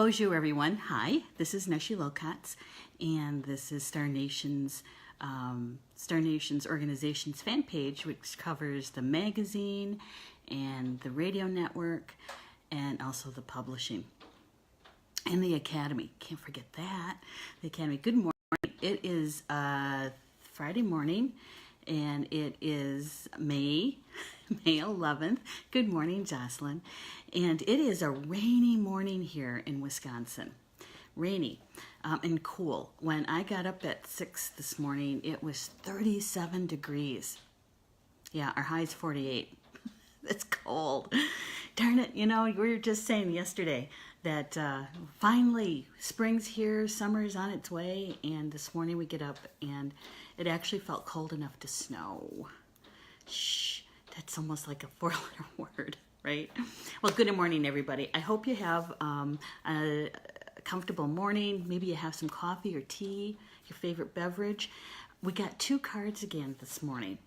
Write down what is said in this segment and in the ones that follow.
Bonjour, everyone. Hi, this is Neshi Lokatz, and this is Star Nation's organization's fan page, which covers the magazine and the radio network, and also the publishing and the Academy. Can't forget that. The Academy. Good morning. It is Friday morning, and it is May 11th. Good morning, Jocelyn. And it is a rainy morning here in Wisconsin. Rainy and cool. When I got up at 6 this morning, it was 37 degrees. Yeah, our high is 48. It's cold. Darn it, we were just saying yesterday that finally spring's here, summer's on its way, and this morning we get up and it actually felt cold enough to snow. Shh, that's almost like a four-letter word, right? Well, good morning, everybody. I hope you have a comfortable morning. Maybe you have some coffee or tea, your favorite beverage. We got 2 cards again this morning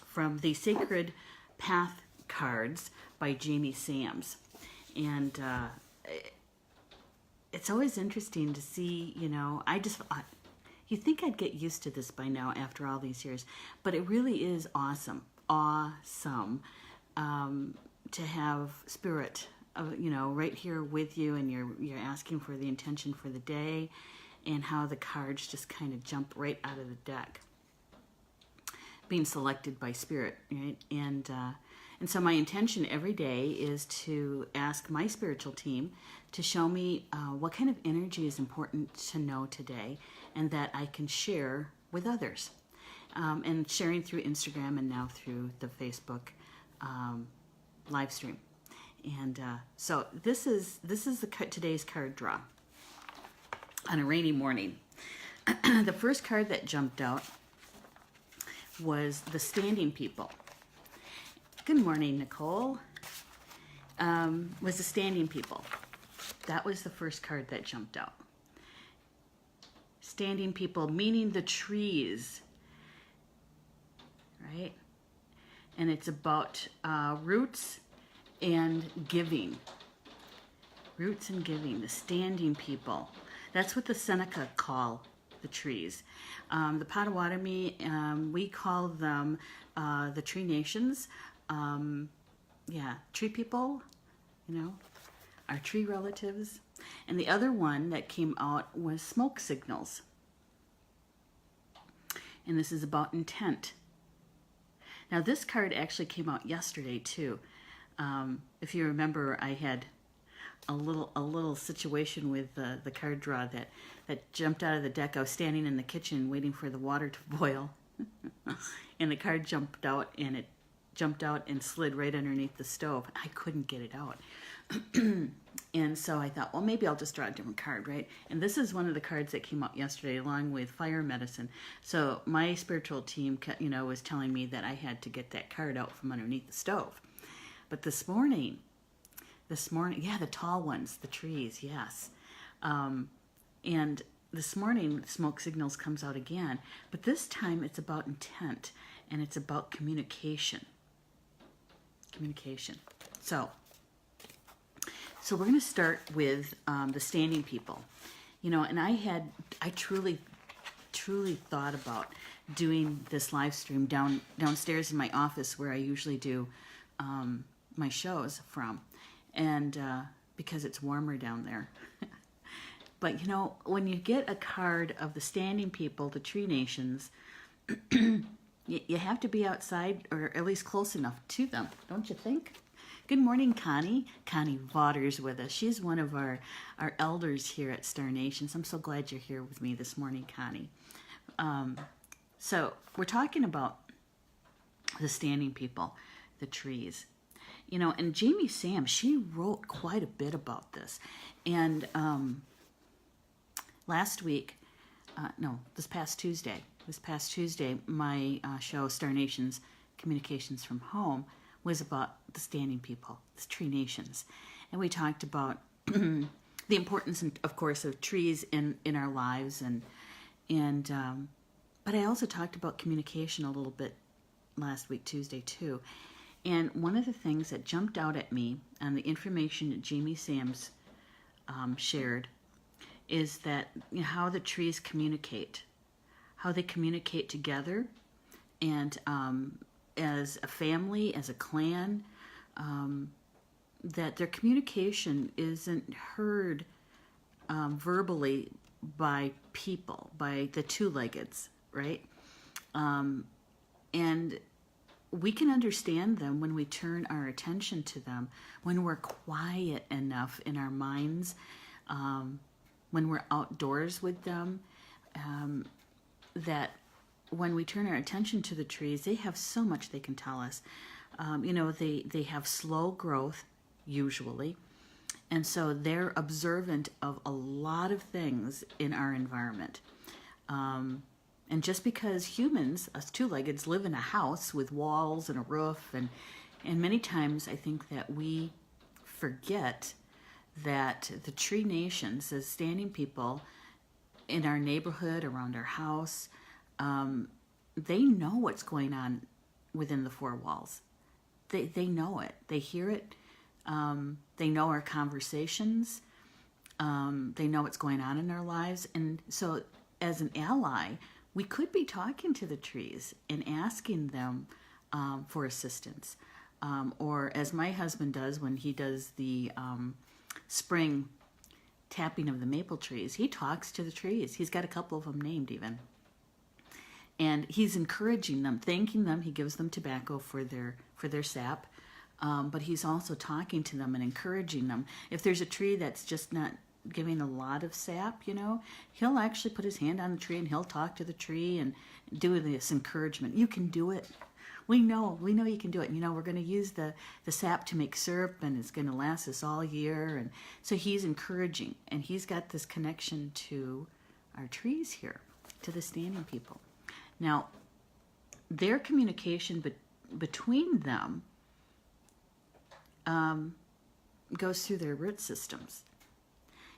from the Sacred Path cards by Jamie Sams. And it's always interesting to see, you think I'd get used to this by now after all these years, but it really is awesome to have spirit, right here with you, and you're asking for the intention for the day, and how the cards just kind of jump right out of the deck, being selected by spirit, right? And so my intention every day is to ask my spiritual team to show me what kind of energy is important to know today, and that I can share with others. And sharing through Instagram and now through the Facebook live stream. And so this is today's card draw on a rainy morning. The first card that jumped out was the Standing People. Good morning, Nicole. Was the Standing People. That was the first card that jumped out. Standing People, meaning the trees, right? And it's about roots and giving. Roots and giving, the Standing People. That's what the Seneca call the trees. The Potawatomi, we call them the Tree Nations. Tree people, our tree relatives. And the other one that came out was smoke signals. And this is about intent. Now this card actually came out yesterday too. If you remember, I had a little situation with the card draw that jumped out of the deck. I was standing in the kitchen waiting for the water to boil, and the card jumped out, and it jumped out and slid right underneath the stove. I couldn't get it out. And so I thought, well, maybe I'll just draw a different card, right? And this is one of the cards that came out yesterday along with fire medicine. So my spiritual team, was telling me that I had to get that card out from underneath the stove. But this morning, yeah, the tall ones, the trees, yes. And this morning, smoke signals comes out again. But this time it's about intent, and it's about communication. Communication. So we're going to start with the Standing People. And I truly thought about doing this live stream downstairs in my office where I usually do my shows from, and because it's warmer down there. But when you get a card of the Standing People, the Tree Nations, you have to be outside, or at least close enough to them, don't you think? Good morning, Connie. Connie Vaughters with us. She's one of our elders here at Star Nations. I'm so glad you're here with me this morning, Connie. So we're talking about the Standing People, the trees. And Jamie Sams, she wrote quite a bit about this. And this past Tuesday, my show, Star Nations Communications from Home, was about the Standing People, the Tree Nations. And we talked about the importance, of course, of trees in our lives. But I also talked about communication a little bit last week, Tuesday, too. And one of the things that jumped out at me on the information that Jamie Sams shared, is that how the trees communicate, how they communicate together, and as a family, as a clan, that their communication isn't heard verbally by people, by the two-leggeds, right? And we can understand them when we turn our attention to them, when we're quiet enough in our minds, when we're outdoors with them, that when we turn our attention to the trees, they have so much they can tell us. They have slow growth, usually, and so they're observant of a lot of things in our environment. And just because humans, us two-leggeds, live in a house with walls and a roof, and many times I think that we forget that the tree nations, the standing people in our neighborhood, around our house, they know what's going on within the four walls. They know it. They hear it. They know our conversations. They know what's going on in our lives. And so as an ally, we could be talking to the trees and asking them for assistance. Or as my husband does when he does the spring tapping of the maple trees, he talks to the trees. He's got a couple of them named even. And he's encouraging them, thanking them. He gives them tobacco for their sap. But he's also talking to them and encouraging them. If there's a tree that's just not giving a lot of sap, he'll actually put his hand on the tree and he'll talk to the tree and do this encouragement. You can do it. We know you can do it. We're going to use the sap to make syrup, and it's going to last us all year. And so he's encouraging, and he's got this connection to our trees here, to the standing people. Now, their communication between them goes through their root systems.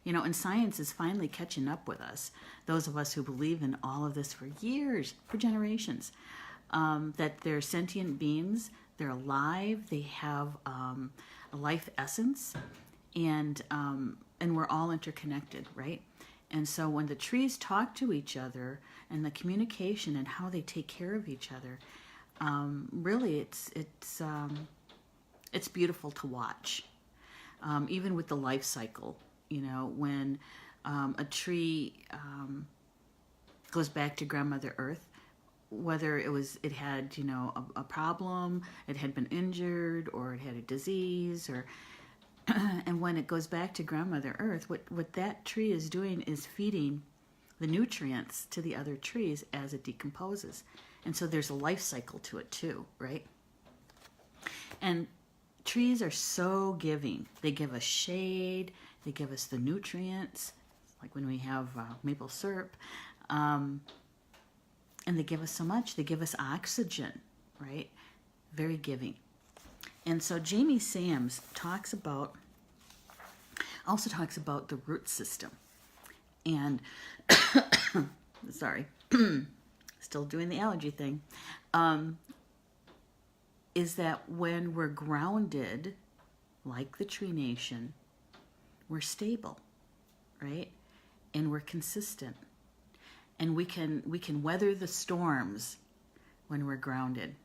And science is finally catching up with us, those of us who believe in all of this for years, for generations, that they're sentient beings, they're alive, they have a life essence, and we're all interconnected, right? And so when the trees talk to each other, and the communication and how they take care of each other, really it's beautiful to watch. Even with the life cycle, when a tree goes back to Grandmother Earth, whether it had a problem, it had been injured, or it had a disease, or and when it goes back to Grandmother Earth, what that tree is doing is feeding the nutrients to the other trees as it decomposes. And so there's a life cycle to it too, right? And trees are so giving. They give us shade, they give us the nutrients, like when we have maple syrup, and they give us so much. They give us oxygen, right? Very giving. And so Jamie Sams also talks about the root system. And, sorry, still doing the allergy thing, is that when we're grounded, like the tree nation, we're stable, right? And we're consistent. And we can weather the storms when we're grounded.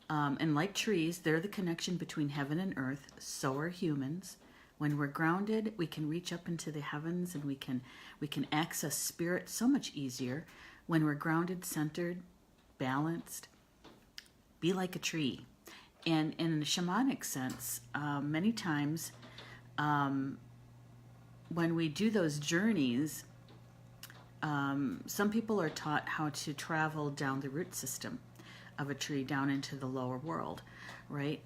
And like trees, they're the connection between heaven and earth. So are humans. When we're grounded, we can reach up into the heavens, and we can access spirit so much easier. When we're grounded, centered, balanced, be like a tree. And in a shamanic sense, many times when we do those journeys, some people are taught how to travel down the root system of a tree down into the lower world, right?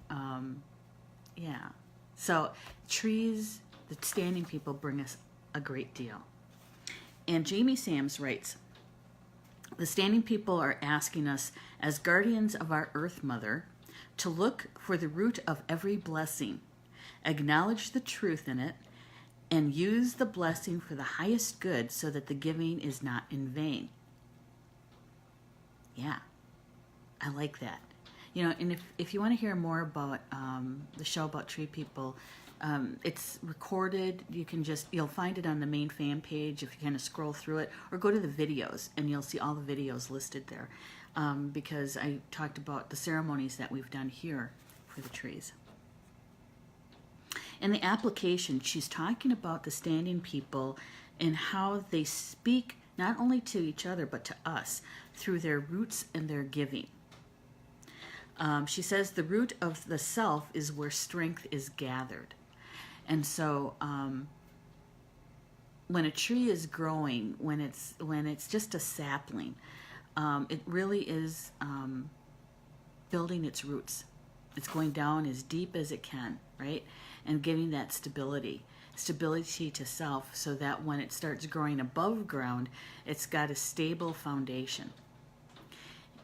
Yeah. So trees, the standing people, bring us a great deal. And Jamie Sams writes, the standing people are asking us, as guardians of our Earth Mother, to look for the root of every blessing, acknowledge the truth in it, and use the blessing for the highest good so that the giving is not in vain. Yeah, I like that. And if you want to hear more about the show about tree people, It's recorded. You'll find it on the main fan page if you kind of scroll through it, or go to the videos and you'll see all the videos listed there, because I talked about the ceremonies that we've done here for the trees. In the application, she's talking about the standing people and how they speak not only to each other but to us through their roots and their giving. She says the root of the self is where strength is gathered. And so when a tree is growing, when it's just a sapling, it really is building its roots. It's going down as deep as it can, right? And giving that stability to self, so that when it starts growing above ground, it's got a stable foundation.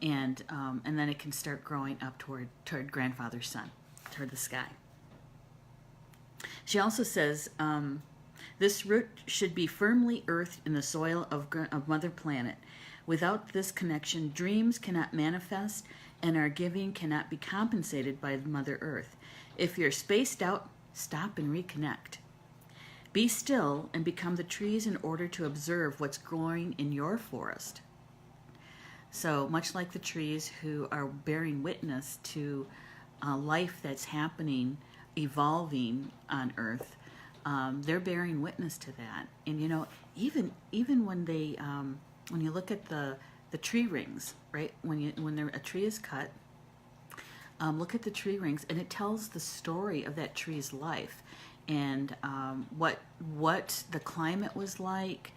And then it can start growing up toward grandfather's sun, toward the sky. She also says, this root should be firmly earthed in the soil of Mother Planet. Without this connection, dreams cannot manifest, and our giving cannot be compensated by Mother Earth. If you're spaced out, stop and reconnect. Be still and become the trees in order to observe what's growing in your forest. So much like the trees who are bearing witness to life that's happening, evolving on Earth, they're bearing witness to that. And even when they when you look at the tree rings, right? When a tree is cut, look at the tree rings, and it tells the story of that tree's life, and what the climate was like.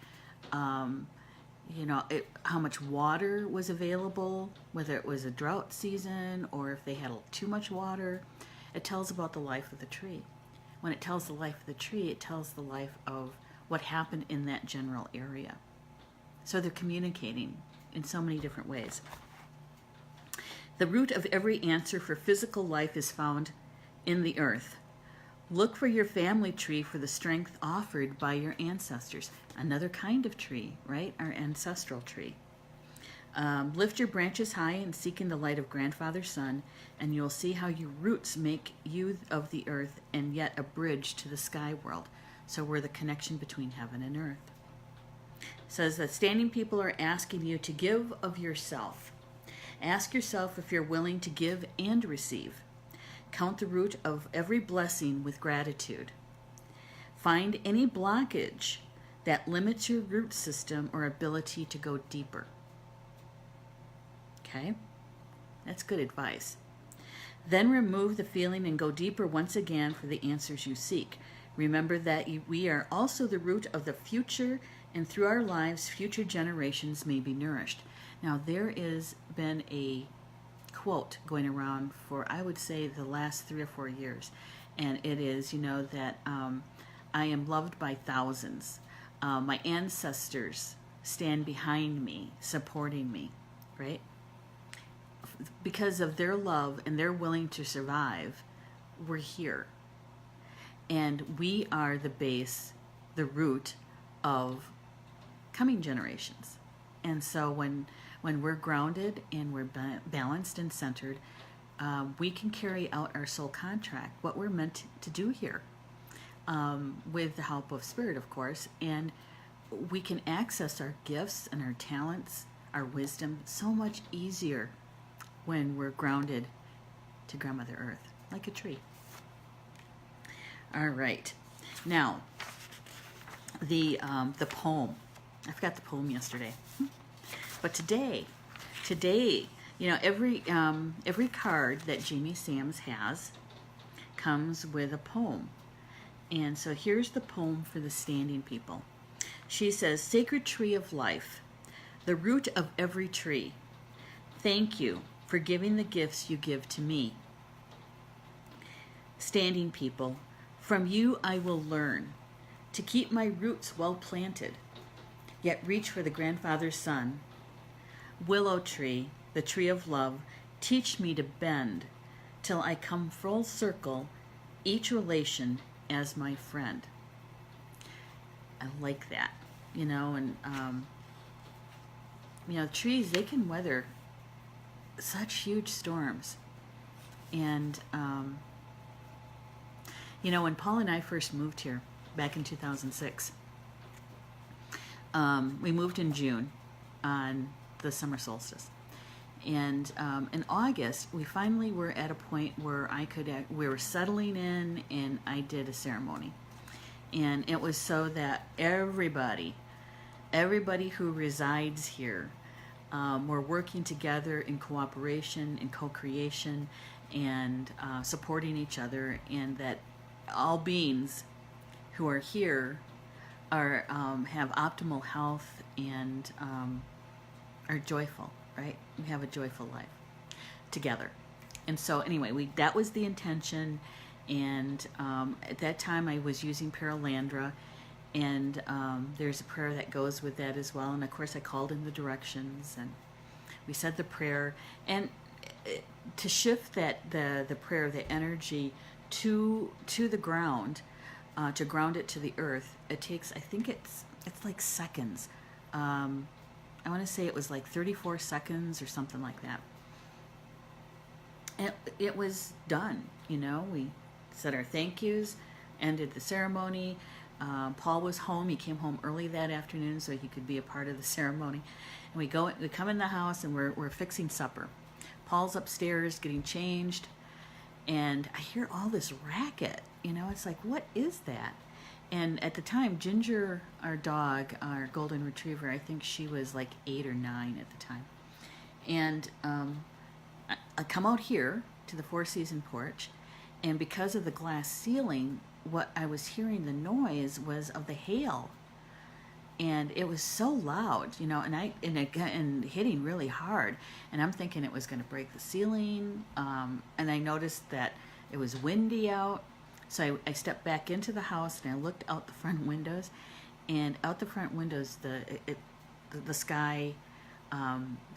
How much water was available, whether it was a drought season or if they had too much water. It tells about the life of the tree. When it tells the life of the tree, it tells the life of what happened in that general area. So they're communicating in so many different ways. The root of every answer for physical life is found in the earth. Look for your family tree for the strength offered by your ancestors. Another kind of tree, right? Our ancestral tree. Lift your branches high and seek in the light of Grandfather Sun, and you'll see how your roots make you of the earth and yet a bridge to the sky world. So we're the connection between heaven and earth. It says that standing people are asking you to give of yourself. Ask yourself if you're willing to give and receive. Count the root of every blessing with gratitude. Find any blockage that limits your root system or ability to go deeper. Okay? That's good advice. Then remove the feeling and go deeper once again for the answers you seek. Remember that we are also the root of the future, and through our lives, future generations may be nourished. Now, there has been a quote going around for, I would say, the last 3 or 4 years, and it is, that I am loved by thousands. My ancestors stand behind me, supporting me, right? Because of their love and they're willing to survive, we're here. And we are the base, the root of coming generations. And so when we're grounded and we're balanced and centered, we can carry out our soul contract, what we're meant to do here, with the help of Spirit, of course. And we can access our gifts and our talents, our wisdom, so much easier when we're grounded to Grandmother Earth, like a tree. All right. Now, the poem. I forgot the poem yesterday. But today, every card that Jamie Sams has comes with a poem. And so here's the poem for the standing people. She says, Sacred Tree of Life, the root of every tree, thank you for giving the gifts you give to me. Standing people, from you I will learn to keep my roots well planted, yet reach for the Grandfather's Sun. Willow tree, the tree of love, teach me to bend till I come full circle, each relation as my friend. I like that, and trees, they can weather such huge storms, and You know, when Paul and I first moved here back in 2006, we moved in June on the summer solstice. And in August, we finally were at a point where we were settling in, and I did a ceremony. And it was so that everybody who resides here, were working together in cooperation and co-creation and supporting each other, and that all beings who are here are have optimal health and are joyful, right? We have a joyful life together. And so anyway, that was the intention. And at that time I was using Paralandra, and there's a prayer that goes with that as well. And of course I called in the directions, and we said the prayer. And to shift the prayer, the energy to the ground, to ground it to the earth, it takes, I think it's like seconds. I want to say it was like 34 seconds or something like that. And it was done, you know. We said our thank yous, ended the ceremony. Paul was home. He came home early that afternoon so he could be a part of the ceremony. And we come in the house, and we're fixing supper. Paul's upstairs getting changed, and I hear all this racket. You know, it's like, what is that? And at the time, Ginger, our dog, our golden retriever, I think she was like 8 or 9 at the time. And I come out here to the Four Season porch, and because of the glass ceiling, what I was hearing, the noise was of the hail. And it was so loud, you know, and hitting really hard. And I'm thinking it was going to break the ceiling. And I noticed that it was windy out. So I stepped back into the house, and I looked out the front windows. And out the front windows, the sky,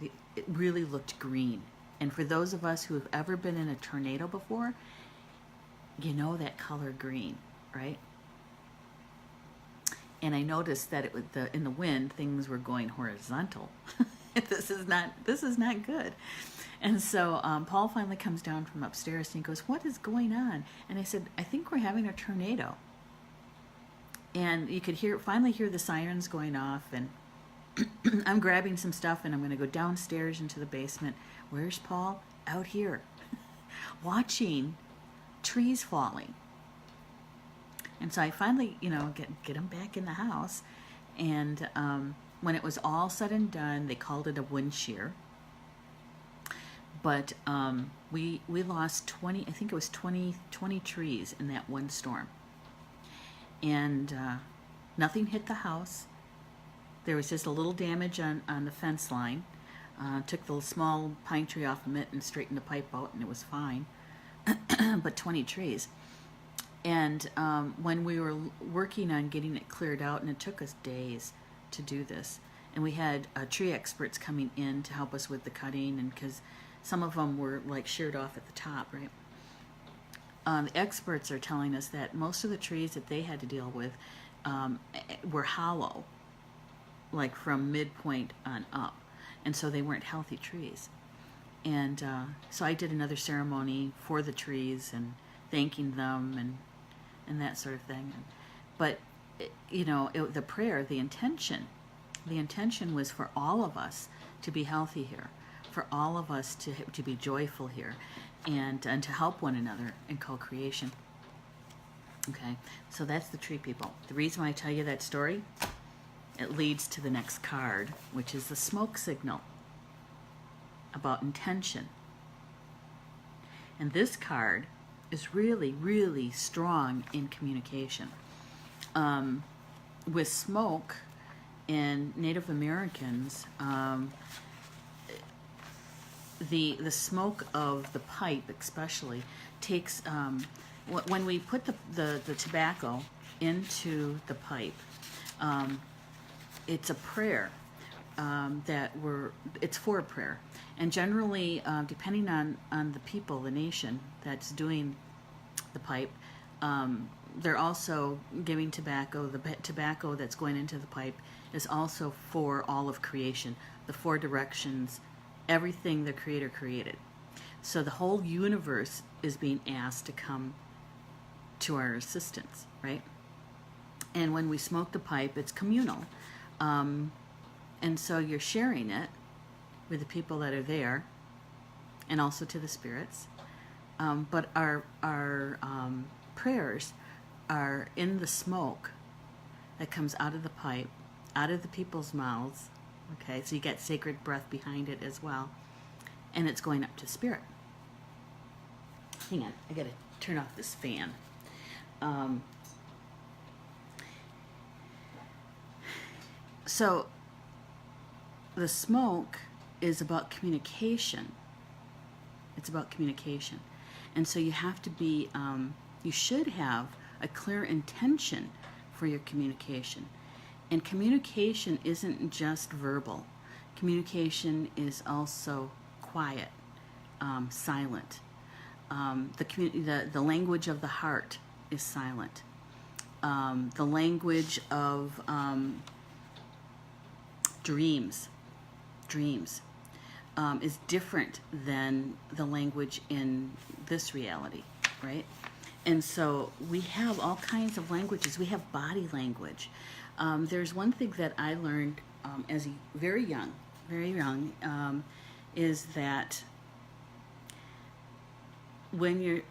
it really looked green. And for those of us who have ever been in a tornado before, you know that color green, right? And I noticed that in the wind, things were going horizontal. This is not good. And so Paul finally comes down from upstairs, and he goes, "What is going on?" And I said, "I think we're having a tornado." And you could finally hear the sirens going off, and I'm grabbing some stuff, and I'm going to go downstairs into the basement. Where's Paul? Out here, watching trees falling. And so I finally, you know, get him back in the house. And when it was all said and done, they called it a wind shear. But we lost 20, I think it was 20 trees in that one storm. And nothing hit the house. There was just a little damage on the fence line. Took the small pine tree off of it and straightened the pipe out, and it was fine. But 20 trees. And when we were working on getting it cleared out, and it took us days to do this, and we had tree experts coming in to help us with the cutting, and because some of them were like sheared off at the top, right? The experts are telling us that most of the trees that they had to deal with were hollow, like from midpoint on up, and so they weren't healthy trees. And so I did another ceremony for the trees and thanking them and that sort of thing. But, you know, the prayer, the intention was for all of us to be healthy here, for all of us to be joyful here, and to help one another in co-creation. Okay, so that's the tree people. The reason why I tell you that story, it leads to the next card, which is the smoke signal, about intention. And this card is really, really strong in communication. With smoke in Native Americans, the smoke of the pipe especially takes, when we put the tobacco into the pipe, it's a prayer it's for a prayer. And generally, depending on the people, the nation that's doing the pipe, they're also giving tobacco. The tobacco that's going into the pipe is also for all of creation, the 4 directions, everything the Creator created. So the whole universe is being asked to come to our assistance, right? And when we smoke the pipe, it's communal. And so you're sharing it with the people that are there, and also to the spirits. But our prayers are in the smoke that comes out of the pipe, out of the people's mouths. Okay, so you get sacred breath behind it as well. And it's going up to spirit. Hang on, I gotta turn off this fan. So the smoke is about communication. It's about communication. And so you have to be, you should have a clear intention for your communication. And communication isn't just verbal. Communication is also quiet, silent. The language of the heart is silent. The language of dreams is different than the language in this reality, right? And so we have all kinds of languages. We have body language. There's one thing that I learned as very young, is that when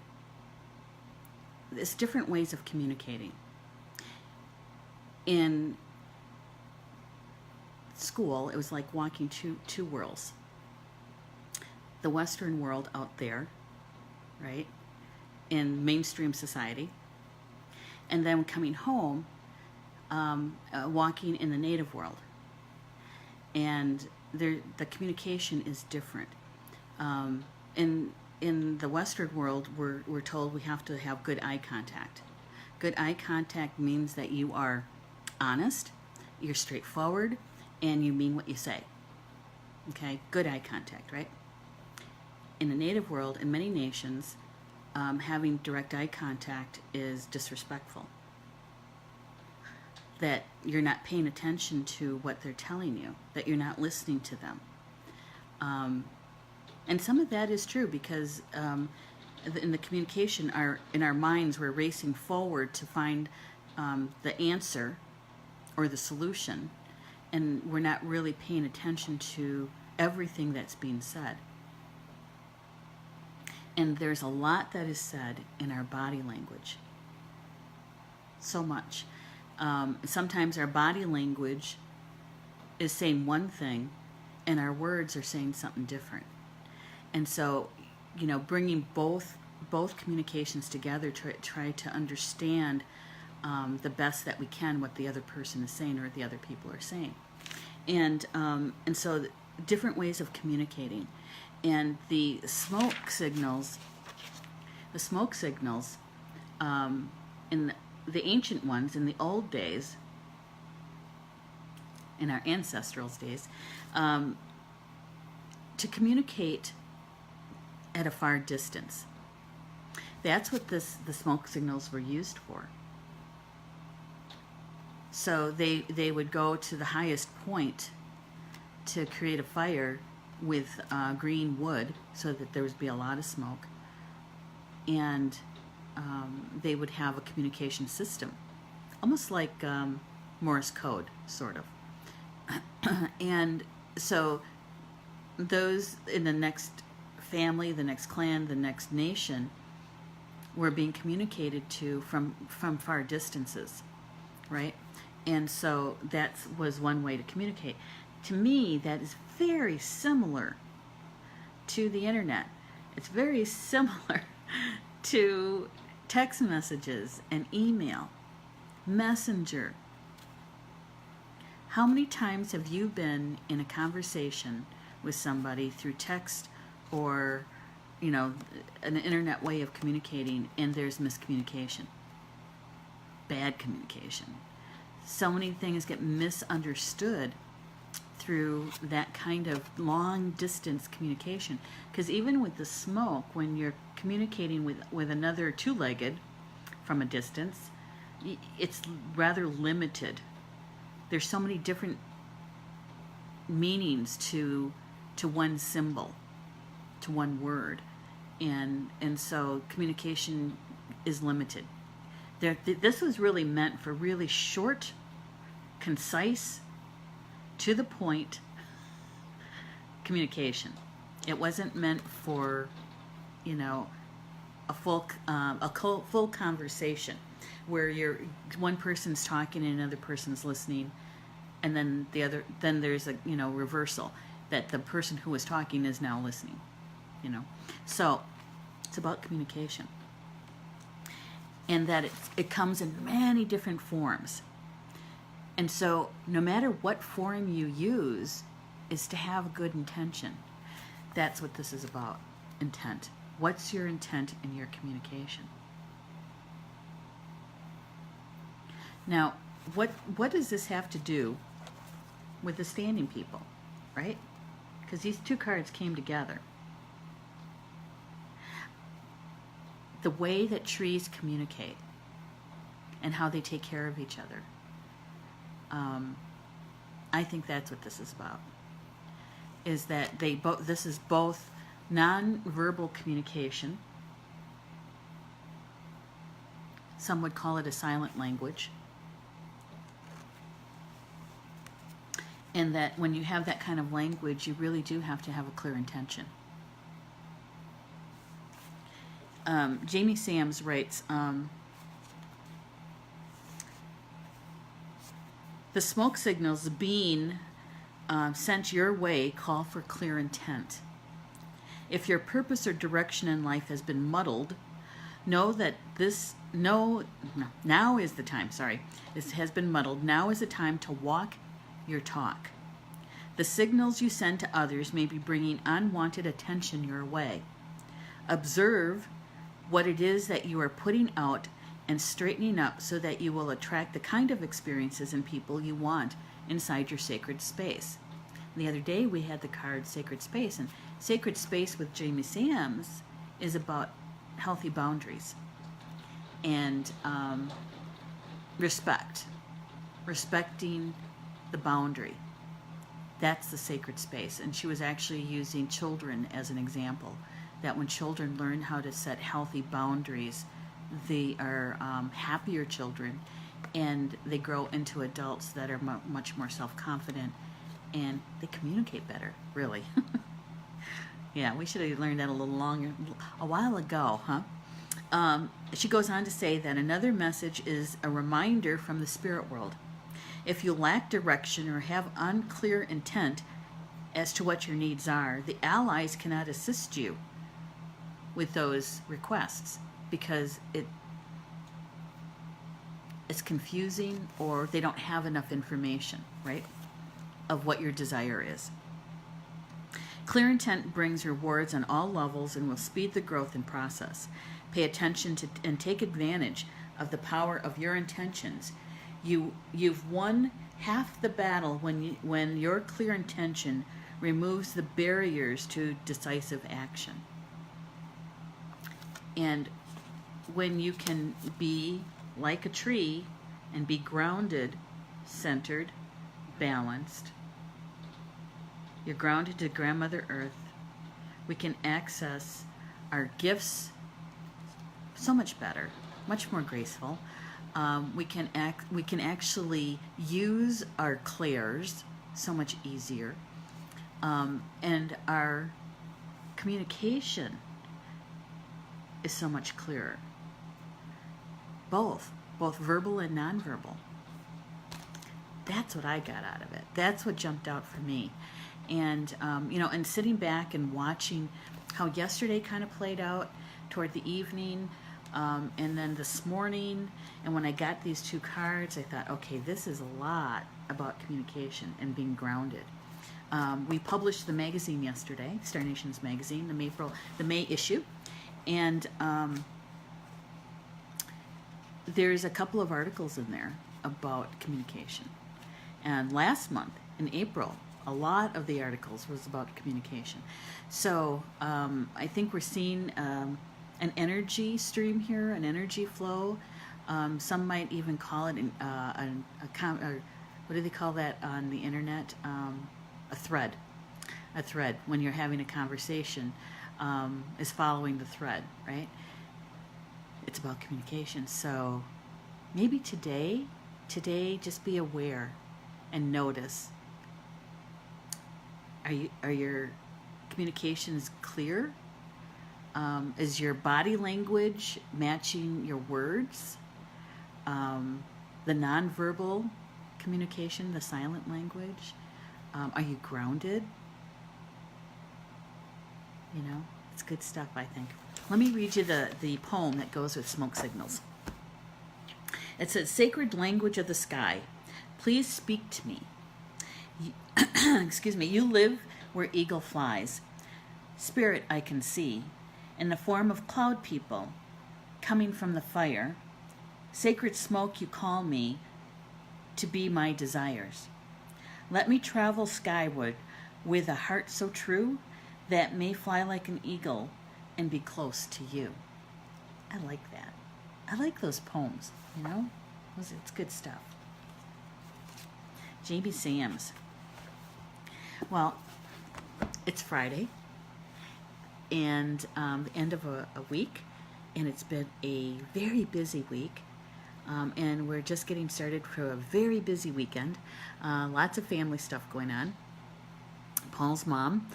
there's different ways of communicating. In school, it was like walking two worlds. The Western world out there, right, in mainstream society, and then coming home, walking in the native world. And the communication is different. In the Western world, we're told we have to have good eye contact. Good eye contact means that you are honest, you're straightforward, and you mean what you say. Okay, good eye contact, right? In the native world, in many nations, having direct eye contact is disrespectful. That you're not paying attention to what they're telling you, that you're not listening to them. And some of that is true because in the communication, in our minds, we're racing forward to find the answer or the solution, and we're not really paying attention to everything that's being said. And there's a lot that is said in our body language. So much. Sometimes our body language is saying one thing and our words are saying something different. And so, bringing both communications together to try to understand the best that we can what the other person is saying or the other people are saying. And so different ways of communicating. And the smoke signals in the ancient ones, in the old days, in our ancestral days, to communicate at a far distance. That's what the smoke signals were used for. So they would go to the highest point to create a fire with green wood so that there would be a lot of smoke. And they would have a communication system, almost like Morse code, sort of. And so those in the next family, the next clan, the next nation were being communicated to from far distances, right? And so that was one way to communicate. To me, that is very similar to the internet. It's very similar to text messages and email, messenger. How many times have you been in a conversation with somebody through text or, an internet way of communicating, and there's miscommunication, bad communication? So many things get misunderstood through that kind of long distance communication. Because even with the smoke, when you're communicating with another two-legged from a distance, it's rather limited. There's so many different meanings to one symbol, to one word, and so communication is limited. This was really meant for really short, concise, to the point communication. It wasn't meant for, a full conversation where one person's talking and another person's listening, and then there's a reversal that the person who was talking is now listening. So it's about communication, and that it comes in many different forms. And so no matter what form you use, is to have good intention. That's what this is about, intent. What's your intent in your communication? Now, what does this have to do with the standing people, right? Because these two cards came together. The way that trees communicate and how they take care of each other. I think that's what this is about. Is that this is both non-verbal communication. Some would call it a silent language. And that when you have that kind of language, you really do have to have a clear intention. Jamie Sams writes, the smoke signals being sent your way call for clear intent. If your purpose or direction in life has been muddled, know that now is the time, this has been muddled. Now is the time to walk your talk. The signals you send to others may be bringing unwanted attention your way. Observe what it is that you are putting out and straightening up so that you will attract the kind of experiences and people you want inside your sacred space. The other day we had the card Sacred Space, and Sacred Space with Jamie Sams is about healthy boundaries and respecting the boundary. That's the sacred space. And she was actually using children as an example, that when children learn how to set healthy boundaries, they are happier children, and they grow into adults that are much more self-confident, and they communicate better, really. Yeah, we should have learned that a while ago, huh? She goes on to say that another message is a reminder from the spirit world. If you lack direction or have unclear intent as to what your needs are, the allies cannot assist you with those requests because it's confusing, or they don't have enough information, right, of what your desire is. Clear intent brings rewards on all levels and will speed the growth and process. Pay attention to and take advantage of the power of your intentions. You've won half the battle when your clear intention removes the barriers to decisive action. And when you can be like a tree and be grounded, centered, balanced, you're grounded to Grandmother Earth, we can access our gifts so much better, much more graceful. We can actually use our clairs so much easier, and our communication is so much clearer. Both verbal and nonverbal. That's what I got out of it. That's what jumped out for me. And and sitting back and watching how yesterday kind of played out toward the evening, and then this morning, and when I got these two cards, I thought, okay, this is a lot about communication and being grounded. We published the magazine yesterday, Star Nations magazine, the May issue, and there's a couple of articles in there about communication. And last month, in April, a lot of the articles was about communication. So I think we're seeing an energy stream here, an energy flow. Some might even call it what do they call that on the internet? A thread. A thread. When you're having a conversation, is following the thread, right? It's about communication. So maybe today just be aware and notice. Are your communications clear? Is your body language matching your words? The nonverbal communication, the silent language. Are you grounded? You know, it's good stuff, I think. Let me read you the poem that goes with smoke signals. It says, "Sacred language of the sky, please speak to me. Excuse me, you live where eagle flies. Spirit I can see, in the form of cloud people, coming from the fire. Sacred smoke you call me to be my desires. Let me travel skyward with a heart so true that may fly like an eagle and be close to you." I like that. I like those poems, you know? It's good stuff. Jamie Sams. Well, it's Friday and the end of a week, and it's been a very busy week. And we're just getting started for a very busy weekend. Lots of family stuff going on. Paul's mom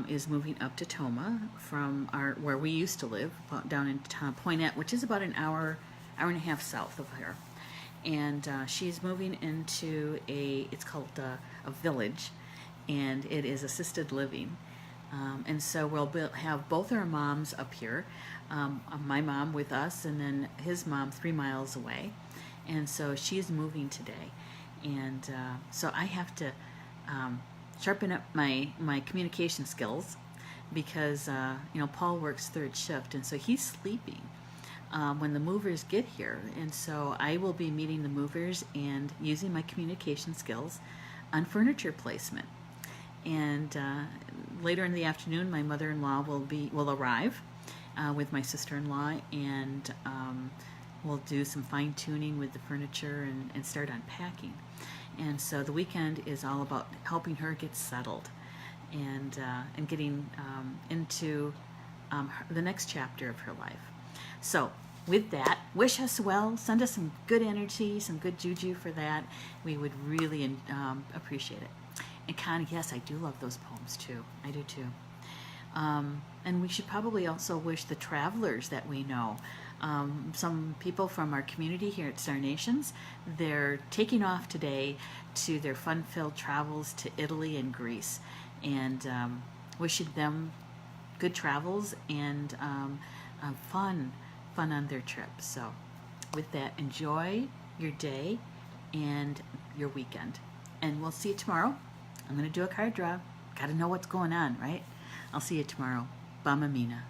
is moving up to Toma from where we used to live, down in Poinet, which is about an hour and a half south of here. And she's moving into it's called a village, and it is assisted living. And so we'll have both our moms up here, my mom with us, and then his mom 3 miles away. And so she's moving today. And so I have to sharpen up my communication skills because, Paul works 3rd shift, and so he's sleeping when the movers get here. And so I will be meeting the movers and using my communication skills on furniture placement. And later in the afternoon, my mother-in-law will arrive with my sister-in-law, and we'll do some fine-tuning with the furniture and start unpacking. And so the weekend is all about helping her get settled and getting into the next chapter of her life. So with that, wish us well. Send us some good energy, some good juju for that. We would really appreciate it. And Connie, yes, I do love those poems too. I do too. And we should probably also wish the travelers that we know. Some people from our community here at Star Nations, they're taking off today to their fun-filled travels to Italy and Greece. And wishing them good travels and fun on their trip. So with that, enjoy your day and your weekend. And we'll see you tomorrow. I'm going to do a card draw. Got to know what's going on, right? I'll see you tomorrow. Bamamina.